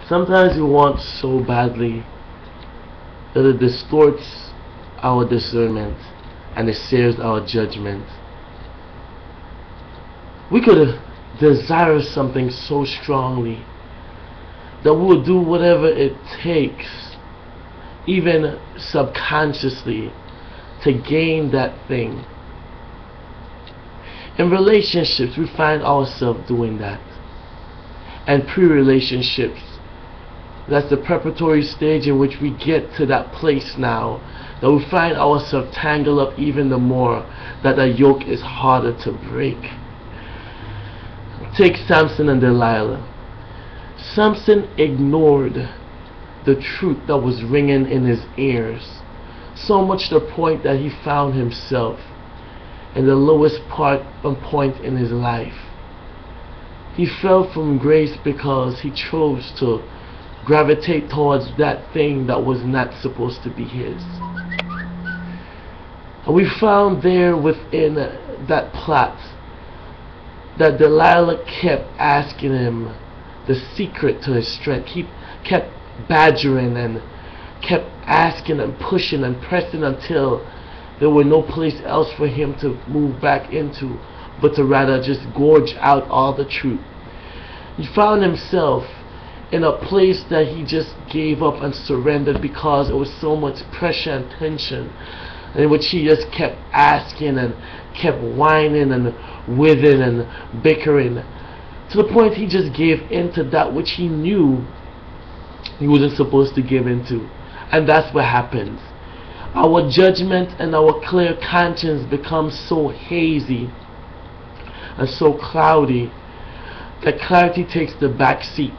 Sometimes we want so badly that it distorts our discernment and it sears our judgment. We could desire something so strongly that we will do whatever it takes, even subconsciously, to gain that thing. In relationships, we find ourselves doing that. And pre-relationships, that's the preparatory stage in which we get to that place now, that we find ourselves tangled up even the more, that the yoke is harder to break. Take Samson and Delilah. Samson ignored the truth that was ringing in his ears, so much to the point that he found himself in the lowest point in his life. He fell from grace because he chose to gravitate towards that thing that was not supposed to be his. And we found there within that plot that Delilah kept asking him the secret to his strength. He kept badgering and kept asking and pushing and pressing until there were no place else for him to move back into but to rather just gorge out all the truth. He found himself in a place that he just gave up and surrendered because there was so much pressure and tension, in which he just kept asking and kept whining and withering and bickering, to the point he just gave into that which he knew he wasn't supposed to give into. And that's what happens. Our judgment and our clear conscience becomes so hazy and so cloudy that clarity takes the back seat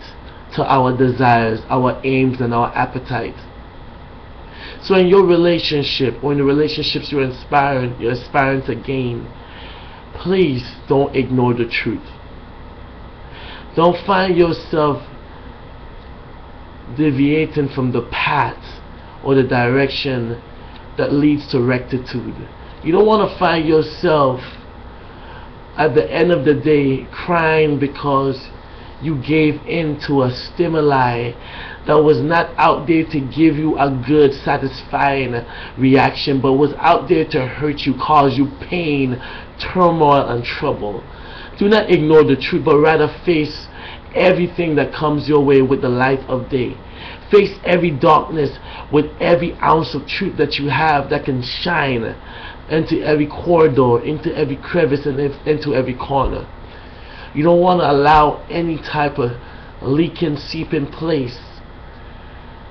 to our desires, our aims, and our appetite. So in your relationship, or in the relationships you're aspiring to gain, please don't ignore the truth. Don't find yourself deviating from the path or the direction that leads to rectitude. You don't want to find yourself at the end of the day crying because you gave in to a stimuli that was not out there to give you a good, satisfying reaction, but was out there to hurt you, cause you pain, turmoil, and trouble. Do not ignore the truth, but rather face everything that comes your way with the light of day. Face every darkness with every ounce of truth that you have that can shine into every corridor, into every crevice, and into every corner. You don't want to allow any type of leaking, seeping place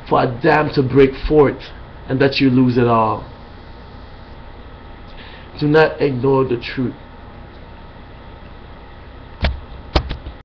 for a dam to break forth and that you lose it all. Do not ignore the truth.